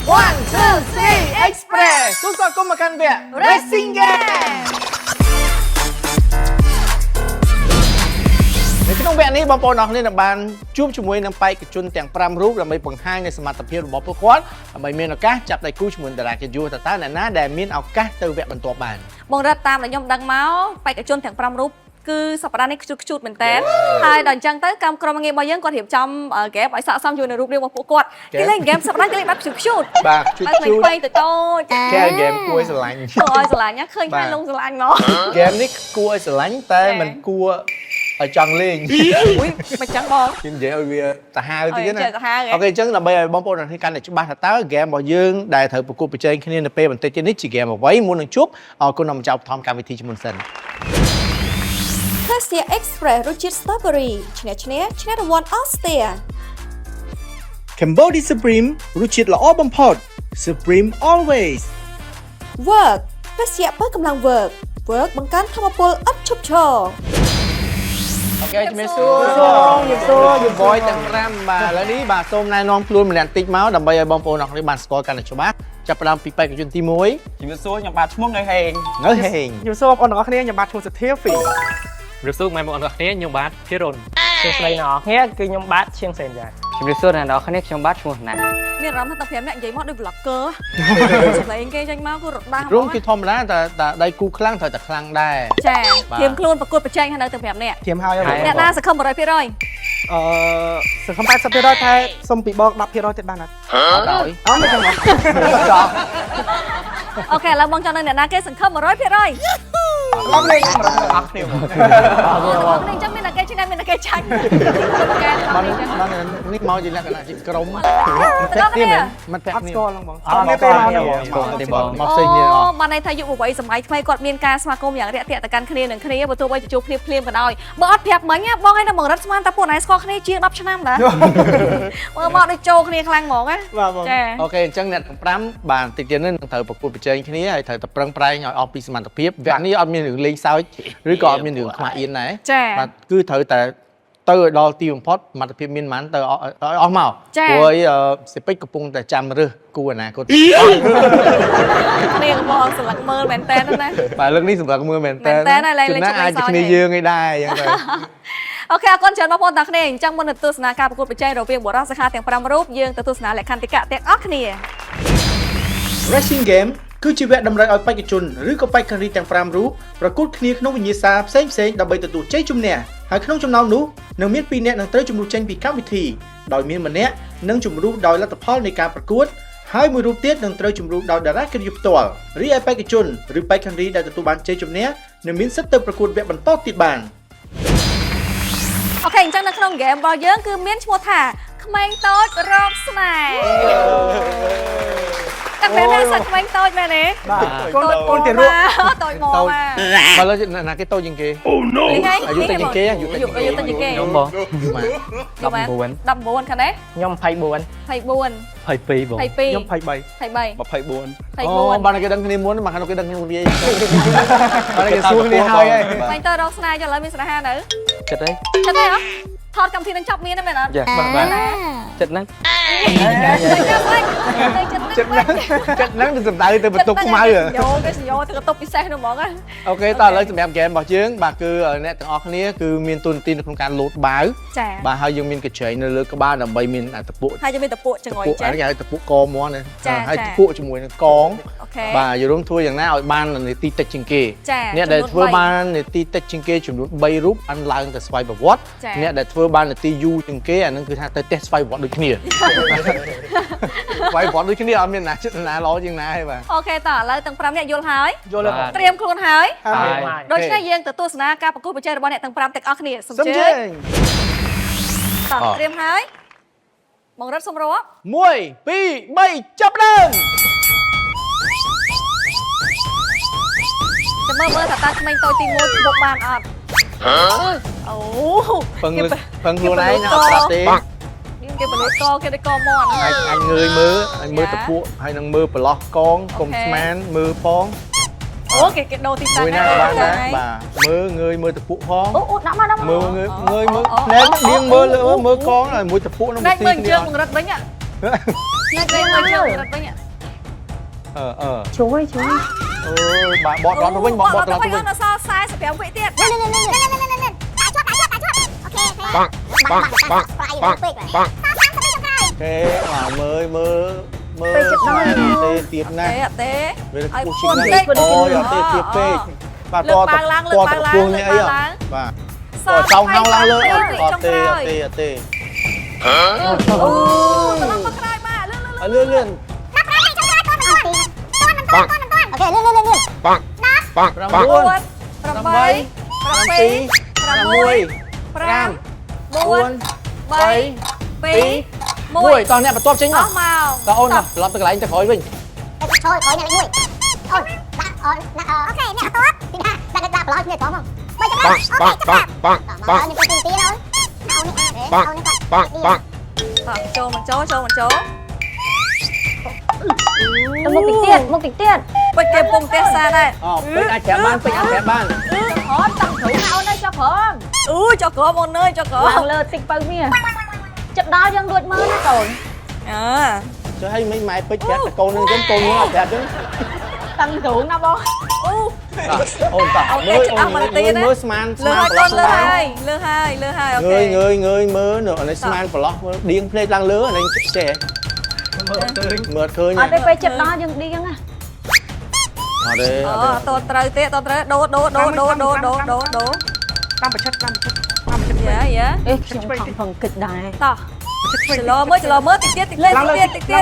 One, two, three, Express សួស្តីគុំមកកាន់វគ្គ Racing Game នៅក្នុងវគ្គនេះបងប្អូនអរគ្នានឹងបានជួបជាមួយនឹងបេក្ខជនទាំង5រូបដើម្បីបង្ហាញនូវសមត្ថភាពរបស់ពួកគាត់ដើម្បីមានឱកាសចាប់ដៃគូជាមួយតារាកិត្តិយសតើអ្នកណាដែលមានឱកាសទៅវគ្គបន្ទាប់បានបងរត់តាមដែលខ្ញុំដឹងមកបេក្ខជនទាំង5រូបគឺសប្តាហ៍នេះខ្ជូតមែនតើហើយដល់អញ្ចឹងទៅកម្មក្រុមងាររបស់យើងគាត់រៀបចំហ្គេមឲ្យស័ក្តិសមជាមួយនឹងរូបរាងរបស់ពួកគាត់គេលេងហ្គេមសប្តាហ៍គេលេងបែបខ្ជូតបាទខ្ជូតបែបតូចគេហ្គេមគួរឲ្យស្រឡាញ់គួរឲ្យស្រឡាញ់ឃើញហើយលងស្រឡាញ់មកហ្គេមនេះគួរឲ្យស្រឡាញ់តែមិនគួរឲ្យចង់លេងមិនចឹងបងខ្ញុំនិយាយឲ្យវាសាហាវតិចណាអូខេអញ្ចឹងដើម្បីឲ្យបងប្អូនទាំងនេះកាន់តែច្បាស់ថាតើហ្គេមរបស់យើងដែលត្រូវប្រកួតប្រជែងគ្នានៅពេលបន្តិចទៀតនេះជាហ្គេមអ្វីមុននឹងជួបអរគុណដល់ម្ចាស់ឧបត្ថម្ភកម្មវិធីជាមុនសិនTestia Express រសជាតិ Strawberry ឈ្នះរង្វាន់ All-Star Cambodia Supreme រសជាតិល្អបំផុត Supreme Always Work ភេសជ្ជៈបើកម្លាំង Work បង្កើនថាមពលឥតឈប់ឈរអូខេជំរាបសួរយូបយទាំង5បាទឥឡូវនេះបាទសូមណែនាំខ្លួនម្នាក់តិចមកដើម្បីឲ្យបងប្អូនអរគ្នាបានស្គាល់កាន់តែច្បាស់ចាប់ផ្ដើមពីបេក្ខជនទី1ជំរាបសួរខ្ញុំបាទឈ្មោះនៅហេងជំរាបសួរបងប្អូនទាំងអស់គ្នាខ្ញុំបាទឈ្មោះសធាហ្វីជំរាបសួរម៉ែបងប្អូនទាំងអស់គ្នាខ្ញុំបាទភិរុនសួស្តីអ្នកនរគ្នាគឺខ្ញុំបាទឈៀងសេនចាជំរាបសួរអ្នកនរគ្នាខ្ញុំបាទឈ្មោះណាស់មានអារម្មណ៍ថាតែ5នាក់និយាយមកដូច vlogger សម្លេងគេចេញមកគឺរត់ដាស់រួមគឺធម្មតាតែដៃគូខ្លាំងត្រូវតែខ្លាំងដែរចាធៀមខ្លួនប្រកួតប្រជែងនៅទាំង5នាក់ធៀមហើយអ្នកណាសង្ឃឹម 100% សង្ឃឹម 80% តែសុំពីបង 10% ទៀតបានអត់ដោយមិនចឹងមកអូខេឥឡូវបងចង់នឹងអ្នកណាគេសង្ឃឹម 100% អត់លេងអត់គ្នាបងនេះចឹងមានតែគេឆ្នះមានតែគេចាញ់កែបាននេះមកជាលក្ខណៈជាក្រុមនេះមិនពាក់គ្នាអត់ស្គាល់ហ្មងអត់មកពេលមកមកផ្សេងគ្នាអត់បានន័យថាយុវវ័យសម័យថ្មីគាត់មានការស្វាគមន៍យ៉ាងរាក់ទាក់ទៅកាន់គ្នានឹងគ្នាបើទោះបីជួបគ្នាភ្លាមក៏ដោយបើអត់ប្រាប់មិញបងឯងនៅបង្រិតស្មានតែពួកណៃស្គាល់គ្នាជាង10ឆ្នាំដែរមើលមកដូចចូលគ្នាខ្លាំងហ្មងណាចាអូខេអញ្ចឹងអ្នកទាំង5បានតិចទៀតនេះនឹងត្រូវប្រកួតប្រជែងគ្នាហើយត្រូវតែប្រឹងប្រែងឲ្យអស់ពីសមត្ថភាពវគ្គនេះអត់មានរឿងលេងសើចឬក៏អត់មានរឿងខ្មាស់អៀនដែរបាទគឺត្រូវតែទៅឲ្យដល់ទីបំផុតសមត្ថភាពមានប៉ុន្មានទៅអស់មកព្រោះឲ្យសេពេចកំពុងតែចាំរើសគូអនាគតគ្នាបងសម្លឹកមើលមែនតើណាបាទលើកនេះសម្រាប់មើលមែនតើណាអាចគ្នាយើងឯដែរអញ្ចឹងទៅអូខេអរគុណច្រើនបងប្អូនទាំងគ្នាអញ្ចឹងមុននឹងទស្សនាការប្រកួតប្រជែងរវាងបុរសសិក្ខាទាំង5រូបយើងទៅទស្សនាលក្ខន្តិកៈទាំងអស់គ្នា Racing Game គឺជាវគ្គតម្រូវឲ្យបេក្ខជនឬក៏បេក្ខនារីទាំង5រូបប្រកួតគ្នាក្នុងវិញ្ញាសាផ្សេងៗដើម្បីទទួលជ័យជំនះហើយក្នុងចំណោមនោះនឹងមាន2នាក់នឹងត្រូវជំរុះចេញពីកម្មវិធីដោយមានម្នាក់នឹងជំរុះដោយលទ្ធផលនៃការប្រកួតហើយមួយរូបទៀតនឹងត្រូវជំរុះដោយតារាកិត្តិយសផ្ទាល់រីឯបេក្ខជនឬបេក្ខនារីដែលទទួលបានជ័យជំនះនឹងមានសិទ្ធិទៅប្រកួតវគ្គបន្តទៀតបានអូខេអញ្ចឹងនៅក្នុងហ្គេមរបស់យើងគឺមានឈ្មោះថាក្មេងតូចរកស្នេហ៍តែពេលនេះសាច់ក្មេងតូចមែនទេកូនទីរក់តូចមកបាទឥឡូវណាគេតូចជាងគេអាយុតិចជាងគេអាយុតិចជាងគេខ្ញុំបង19ខាងនេះខ្ញុំ24 22បងខ្ញុំ23 អូបានគេដឹងគ្នាមុនមកខាងគេដឹងគ្នាវាបានគេសួរគ្នាហើយក្មេងតូចរកស្នេហ៍ចុះឥឡូវមានស្នេហានៅចិត្តទេហ៎ថតកម្មវិធីនឹងចប់មានទេមែនអត់ចាបាទចិត្តហ្នឹងចិត្តហ្នឹងទៅសំដៅទៅបន្ទប់ខ្មៅយោគេសយោទៅបន្ទប់ពិសេសនោះហ្មងអូខេតឥឡូវសម្រាប់ហ្គេមរបស់យើងបាទគឺអ្នកទាំងអស់គ្នាគឺមានទូនាទីនៅក្នុងការលោតបាវបាទហើយយើងមានកញ្ច្រែងនៅលើក្បាលដើម្បីមានតពុកហើយយើងមានតពុកចង្អុយចេះគេហៅតពុកកមាន់ហើយតពុកជាមួយនឹងកងបាទយល់ធ្វើយ៉ាងណាឲ្យបាននីតិតិចជាងគេអ្នកដែលធ្វើបាននីតិតិចជាងគេចំនួន3រូបអានឡើងទៅស្វ័យប្រវត្តិអ្នកដែលធ្វើបាននីតិយូរជាងគេអានឹងគឺថាទៅតេស្តស្វ័យប្រវត្តិដូចគ្នាស្វ័យប្រវត្តិដូចគ្នាអត់មានណាចិត្តណាល្អជាងណាទេបាទអូខេតឥឡូវទាំង5នាក់យល់ហើយយល់ហើយត្រៀមខ្លួនហើយដូច្នេះយើងទៅទស្សនាការប្រកួតប្រជែងរបស់អ្នកទាំង5ទាំងអស់គ្នាសូមជើញតត្រៀមហើយបងរត់សូមរាប់1 2 3ចាប់ដើមចាំមើលថាតើក្មេងតូចទី1បុកបានអត់អូពឹងខ្លួនឯងអត់ប្រាប់ទេគេបលិកគេទៅកមាត់អញងើយមើលតពុកហើយនឹងមើលប្រឡោះកងកុំស្មានមើលផងអូគេដូរទីតាំងណាបានដែរបាទមើលងើយមើលតពុកផងអូដាក់មកមើលងើយមើលណែនាងមើលមើលកងហើយមួយតពុកនឹងទីមើលជើងបង្រិតវិញ នៅគេមកជើងរត់វិញ ជួយបាទបត់ទៅវិញបត់ទៅវិញ អត់សល់45វិទៀត ដាក់ជាប់ គេមកមើលទេទៀតណា ទេអត់ទេ វា ឲ្យ គូ ពួ ជី ន ណា ពេក អូយអត់ទេទៀតពេកបាទតតពួងនេះអីបាទតចောင်းហៅឡើងលើអត់ទេ អូទៅឡើងមកក្រោយមកលឿន លឿន អូខេលឿន 9 8 7 6 5 4 3 2 1 តោះអ្នកបន្ទាប់ចេញ អ មក ស់មក តើអូនត្រឡប់ទៅកន្លែងទៅក្រោយវិញ ចូលក្រោយអ្នកមួយអូនដាក់អូនដាក់អូខេអ្នកតបទីណាដាក់ប្រឡោះគ្នាផងមកបើចាំអូខេចាំបាទនេះទៅទីអូនអូននេះអូននេះគាត់ តោះចូលមកចូលចូលមកចូល ទៅមុខតិចទៀត ពេជ្រគេពុំផ្ទះសាដែរ អូពេជ្រអាចប្រាប់បានពេជ្រអាចប្រាប់បាន អូនតាំងគ្រូណាអូននៅចុះក្រម អូចុះក្រមអូនអើយចុះក្រម ឡើងលើតិចបើមាចិត្តដល់យើងរួចមើលណាកូន អើ ចុះឲ្យមិញម៉ែពេជ្រប្រាប់តែកូននឹងចឹងកូននឹងអត់ប្រាប់ចឹង តាំងគ្រូណាបង អូ អូនតោះមើលស្មាន លើហើយកូនលើហើយលើហើយអូខេ ងើយមើលនៅអានេះស្មានប្រឡោះមើលឌៀងភ្នែកឡើងលើអានេះចេះមើលឃើញ អត់ទេពេលចិត្តដល់យើងឌៀងណា អត់ទេ អូតតត្រូវទេតត្រូវដូតាមប្រឆិតយ៉ាយ៉ា អេខ្ញុំខំគិតដែរ តោះចលោមើលតិចទៀត លើឡើង ទៀត យ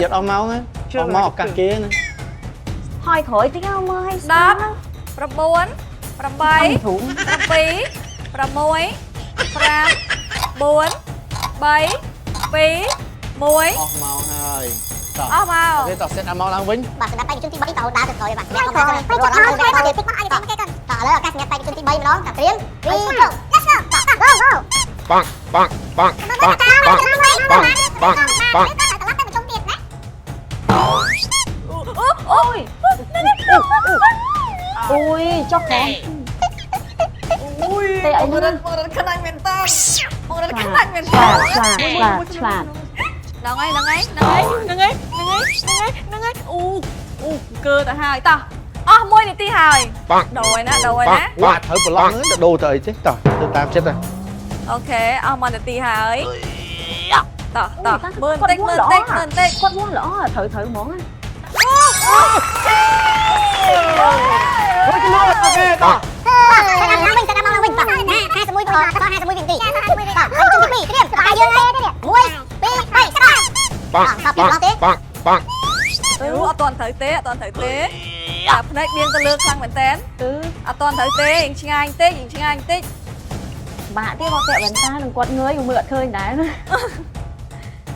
កអស់មកណាអស់មកឱកាសគេណា ហើយក្រោយតិចមើលឲ្យ 10 9 8 7 6 5 4 3 2 1 អស់មកហើយតោះ អស់មក គេតោះសេតមកឡើងវិញ បាទសម្រាប់បេក្ខជនទី3តោដើរទៅក្រោយបាទអ្នកកុំទៅរត់ឡើងទៅតិចតិចអីទៅគេគាត់តើឥឡូវឱកាសសម្រាប់បេក្ខជនទី3ម្ដងតាព្រៀង 3 go let's go go បាក់ អូយ អូយចុះផងតែអី ម នេះ ករត់ខ្លាញ់មែនតើមករត់ខ្លាញ់មែនតើ ឆ្លាត ហ្នឹងហើយអូកើទៅហើយតោះអស់1នាទីហើយដូរណា បាទត្រូវប្រឡងទៅដូរទៅអីទេតោះទៅតាមចិត្តទៅ អូខេអស់1នាទីហើយតោះមើលតិច គាត់វាល្អត្រូវហ្មង អូយមកអូខេតោះ តែដល់វិញ51វិនាទីបាទហើយជំទី2ត្រៀមតែយើងឯង1 2 3ចាប់ អត់ទាន់ត្រូវទេតែភ្នែកមានទៅលើខ្លាំងមែនតើ គឺ អត់ទាន់ត្រូវទេឆ្ងាយបន្តិច បាក់ទៀតមកពាក់វ៉ែនតានឹងគាត់ងើយមើលអត់ឃើញដែរណា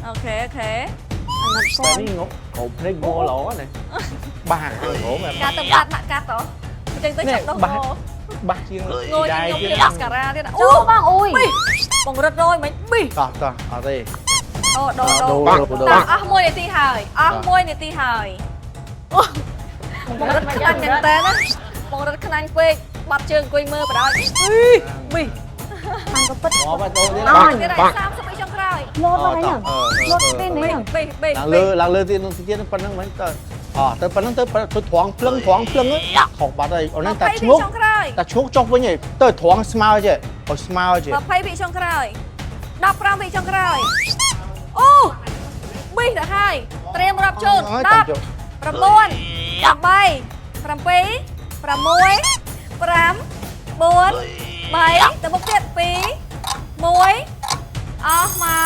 អូខេ អាណិត តែនេះងប់គ្រប់ភ្នែកងល់ល្អណាបាក់ទៅហូម កាត់ទៅកាត់ដាក់កាត់ទៅអញ្ចឹងទៅចាប់ដោះ បាក់ជាង ងយ ដៃ ខ្ញុំ ជាង មានអាស្ការ៉ាទៀត អូបងអូយ បងរត់រយមិនប៊ី តោះអត់ទេ អូដូរអស់1នាទីហើយបងរត់ខ្លាញ់មែនតើណាបងរត់ខ្លាញ់ពេកបាត់ជើងអង្គុយមើលបដ ாய் ប៊ី ខាងក៏ពិត មកបាត់ដូរទៀត ទៀតហើយ30វិចុងក្រោយ លោតមកហ្នឹងលោតពេលនេះ ប៊ី ឡើងលើទៀតប៉ុណ្ណឹងមិនទៅទៅប៉ុណ្ណឹងទៅត្រង់ភ្លឹងខុសបាត់ហើយអូនហ្នឹងតែឈ្ងោក តែឈ្ងោកចុះវិញឯងទៅត្រង់ស្មើចេះឲ្យស្មើចេះ 20វិចុងក្រោយ15វិចុងក្រោយអូប៊ីទៅហើយត្រៀមរាប់ជូន10 9 8 7 6 5 4 3 2 1ទៅមុខទៀត2 1អស់មក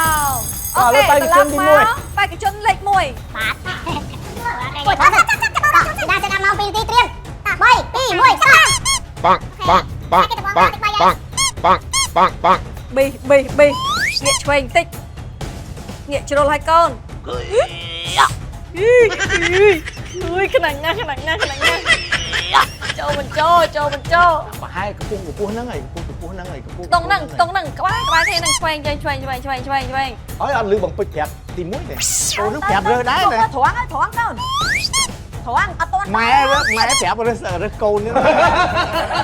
អូខេបេក្ខជនលេខ1 បាទគាត់ថាដាក់មក2នាទីត្រៀម3 2 1ចាប់ បាក់ ប៊ីងាកឆ្វេងបន្តិចងាកជ្រុលឲ្យកូនអើយខ្លាំងណាស់ចូលបញ្ចូល ប្រហែលកំពុងកម្ពស់ហ្នឹងហើយកំពុះហ្នឹងហើយកំពុះ ខ្ទង់ហ្នឹងក្បាលទេនឹងឆ្វេងចេញឆ្វេង ហើយអត់លឺបងពេជ្រប្រាប់ទី1ទេអូននឹងប្រាប់រើដែរណា ត្រង់កូនត្រង់អត់ទាន់ ម៉ែប្រាប់រើកូននេះ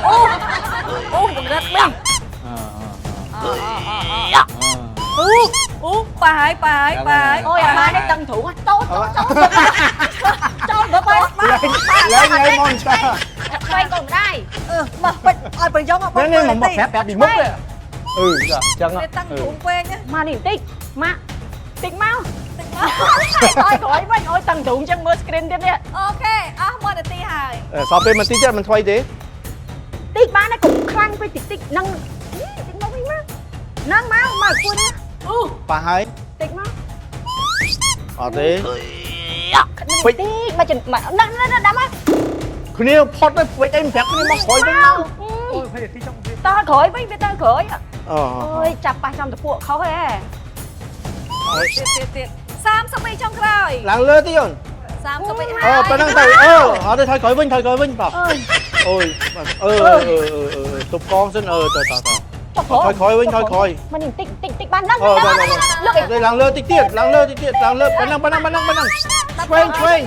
អូកម្រិតប៊ី ប៉ាហើយប៉ាហើយប៉ាហើយ Ôi à má đấy tân thủ á. Trốn bữa bay. Lấy ngay mòn cha. Quay còn đây. មកពេចឲ្យប្រយោងមកបង Lấy ngay một phép phép bị mất đấy. Ừ, dạ, chẳng វា ạ. តាំង Ừ. ធំពេកណា Mà điểm tích. Má. Tích mau. Thôi khỏi với ôi tân thủ chân mơ screen tiếp đi. អូខេអស់1នាទីហើយ Sao bên mình tí chết mình thoái thế? Tích ba nó cũng khăn với tích tích nâng. Tích mau đi má. Nâng mau mà quên á. Bà hai. Tích mau. Thế. Tích mà chừng mà nâng đắm á. Cứ nêu pot đấy, vậy em phép cứ nêu mà khỏi bên nhau. Tao khỏi với tao khỏi. Ờ. Ôi chặt ba trong tập bộ khó thế. ទៀត32ចុងក្រោយ Làng lơ tí rồi. 32ហើយ Bà năng tay. Đây thôi khỏi vinh bảo. Ôi. Tục con xin tờ. Thôi khỏi vinh. Mà nhìn tích ban nâng. Rồi. Look at Đây làng lơ tí tiết. Bà năng. Train.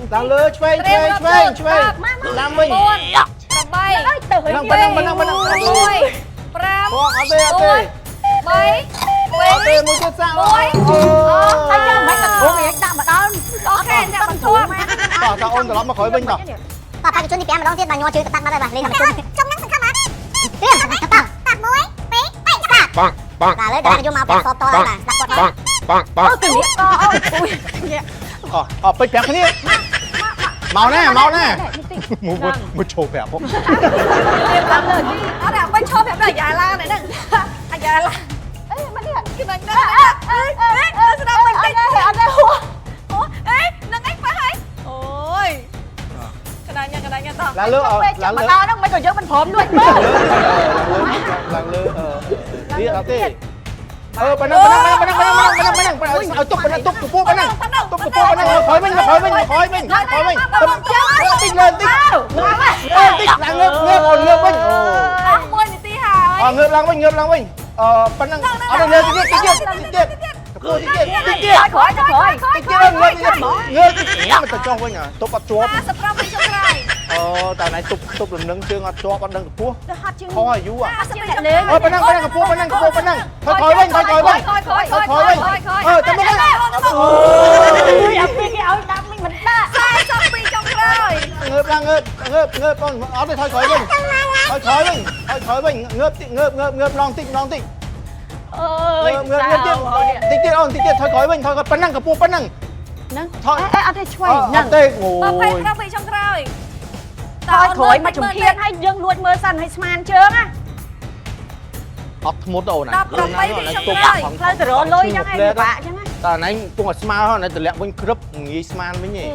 Làng lơ train. Làm mình. 4 ơi từ Bà năng. 5 Tê một chút sao? tay cho mấy tập của việc tao mà đón. អូខេអ្នកបន្ទាប់ Tao ôn tao lắm mà khỏi vinh tao. Bà phải chun đi bẻ mà đón tiếp bà nhô chứ tắt mà đây bà lên làm chun. Trong nắng sừng khăm á. Tiếp, tắt muối, tí, tay sạc. Bà lấy đá vô màu bẹt to đây bà, đặt quạt đó. Ôi từ biết Bịch phép cái này. Màu nè. Một chỗ phép không? អត់បាញ់ឈប់ប្រាប់ដល់យ៉ាឡានេះហ្នឹងអាយ៉ាឡាអេមកនេះគឺមិនដឹងស្ដាប់មិនតិចអត់ទេហួអូអេនឹងអីប៉ះហើយអូយកណ្ដាញ់តោះ Làng lơ. mà tao nó mấy còn nhớ mình phốm luôn. Làng lơ. Đi là tê. Bà năng. Túc của pua bà năng. Khỏi vinh. Tích lên. Tích làng ngợp vinh. អស់1នាទីហើយ Ngợp làng vinh. Bà năng. Đây lên tích tiết. Khỏi. Ngợp mà tao cho vinh à. Túc bắt chóp. 58ចុងក្រោយ Tao này túc làm nâng chưa ngọt chóp con nâng của pua. Nó hot chứ. Thôi vú à. Chạy lên. Bà năng của pua. Thôi khỏi vinh. Thôi Ôi ăn cái áo đam mình đã. 42ចុងក្រោយ Ngợp con. Đây thôi khỏi vinh. Ngợp long tích. Ơi Tích tiết. Thôi khỏi vinh. Thôi bà năng của pua bà năng. nâng. Thôi. Ăn đây chuối nâng. Tê ngồi. 28ចុងក្រោយ Thôi khỏi mà chúng thiên hay dương luôn mơ săn hay sman chướng á. Một đầu này. 18ចុងក្រោយ Thôi từ đó lôi chẳng hay bị bạ chẳng á. Tao này cũng là smart hơn này từ lẹ vinh group nghĩ smart với nhỉ.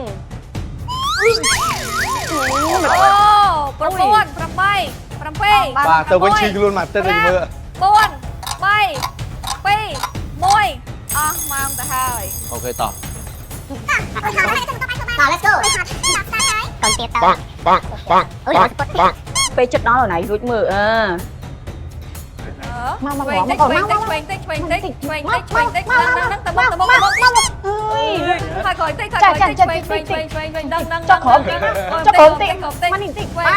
អូ9 8 Bà tao vinh chi luôn mà tên là mưa. 4 3 2 1អស់ម៉ោងទៅហើយ Ok tao. Rồi let's go. Còn tiếp tao. Về chất đó là này rút mưa à. Mau mau mau mau mau mau. Quên tích nâng tầm bốc Ơi. thôi khỏi tích Cho khổm tích. Mà nhìn tích. bốc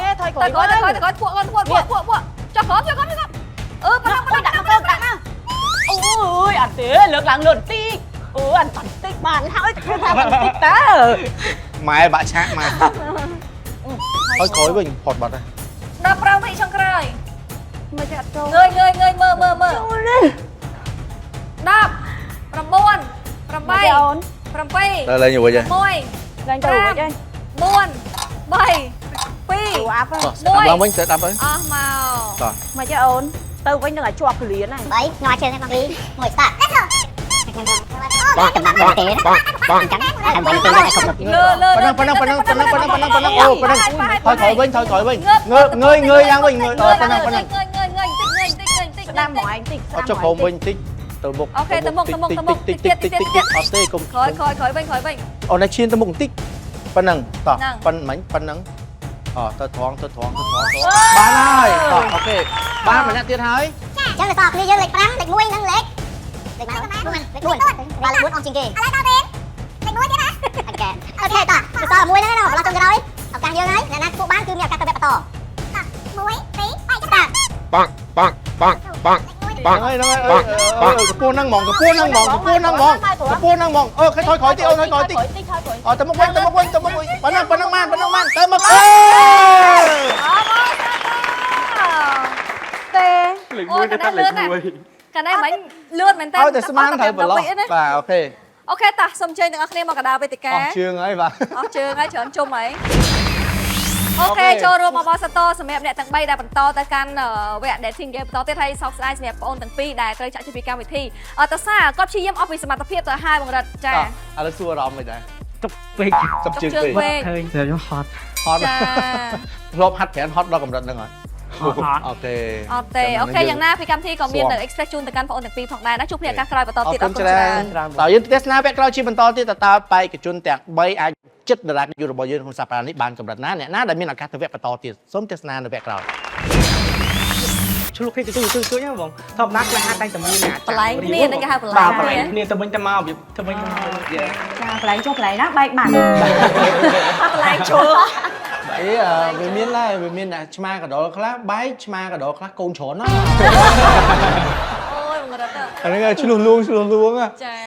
thôi cho khổm Ôi ăn tía lược lặng lượt tích. Ăn tận tích mà ăn hỏi cái thằng ăn tích ta. Mày bạn sáng mày. Thôi khỏi vinh hột bật đây. 15វិចុងក្រោយ Mà chặt trâu. ងើយមើល 10 9 Mà ổn. 7 Đây lên nhiều vậy chứ. 1 Lên trâu vậy đây. 4 3 Đủ 2 áp á. Làm vinh sẽ đạp đấy. អស់មក Mà chứ ổn. Tao với nó là chọc cái liến này. 7 ngoài chơi con đi. Ngồi start. Let's go. Cầm nặng tế đó. Cắn. Làm bánh tế này không được. លើ Bà năng. Thôi khỏi vinh. Ngơi đang vinh. Bà năng. ងើយតិច Đam mỏi anh tích. Cho khổng vinh tích. Từ mục. Ok, từ mục. Tích. Tê cùng. ក្រោយវិញ Này chiên từ mục tích. Bà năng. Tao. Năng. Bà năng. Tao thoáng. Ba ơi. Ok. Ba mà nhắc tiết hái. Chân là to, đi dương lịch lắm, lịch muối nâng lịch. Lịch muối. Và là muốn ông trình kì. Lấy tao tiền. Lịch muối tiếp hả? Ok ta. Từ to muối nâng nó, lo trong cái đó. Học càng dương ấy. Nè nè, phụ bán cứ mèo cắt tao bẹp to. Muối, tí, bay chắc ta. ហ្នឹងហើយកពស់ហ្នឹងហ្មងកពស់ហ្នឹងហ្មងកពស់ហ្នឹងហ្មងកពស់ហ្នឹងហ្មងខថយក្រោយតិចអូនថយក្រោយតិចទៅមុខវិញប៉ុណ្ណឹងបានទៅមុខអេ ទេ លេខ1ទៅតាលេខ1 កាលនេះមិញលឿនមែនតើ ឲ្យតែស្មានត្រូវប្រឡោះបាទអូខេ អូខេតាសូមជើញទាំងអស់គ្នាមកកណ្ដាលវេទិកា អស់ជើងហើយបាទ អស់ជើងហើយច្រើនជុំហើយអូខេចូលរួមមកបោះសតសម្រាប់អ្នកទាំង3ដែលបន្តទៅកាន់វគ្គ dating game បន្តទៀតហើយសោកស្ដាយសម្រាប់បងអូនទាំងពីរដែលត្រូវចាក់ចេញពីកម្មវិធីតើសារគាត់ព្យាយាមអស់ពីសមត្ថភាពទៅហើយបង្រិតចា ឥឡូវសួរអារម្មណ៍មិនដែរ តុកពេក សុំជើងពេក ពេក ឃើញតែខ្ញុំហត់ ហត់ ចា ធ្លាប់ហាត់ប្រានហត់ដល់កម្រិតហ្នឹងហើយអូខេ អត់ទេអូខេយ៉ាងណាពីកម្មវិធីក៏មាននៅ express ជូនទៅកាន់បងអូនទាំងពីរផងដែរណាជួបគ្នាឱកាសក្រោយបន្តទៀតអរគុណច្រើន ដល់យើងទេសនាវគ្គក្រោយជាបន្តទៀតតើបេក្ខជនទាំង3អាចចិត្តដរាបយុទ្ធរបស់យើងក្នុងសប្តាហ៍នេះបានកម្រិតណាអ្នកណាដែលមានឱកាសទៅវគ្គបន្តទៀតសូមទេសនានៅវគ្គក្រោយ ឆ្លុះគ្នាទៅជួយហ្នឹងបងធម្មតាខ្លះអាចតែតែមានអាច បលែងគ្នានឹងគេហៅបលែង បាទបលែងគ្នាទៅវិញទៅមកវាទៅវិញទៅមក ចាកន្លែងចុះកន្លែងណាបែកបាត់ បលែងឈួរ អីវាមានដែរវាមានអ្នកឆ្មាកដុលខ្លះបែកឆ្មាកដុលខ្លះកូនច្រើនណាស់ អូយបង្រិតទៅ អានេះឆ្លុះលួង ចា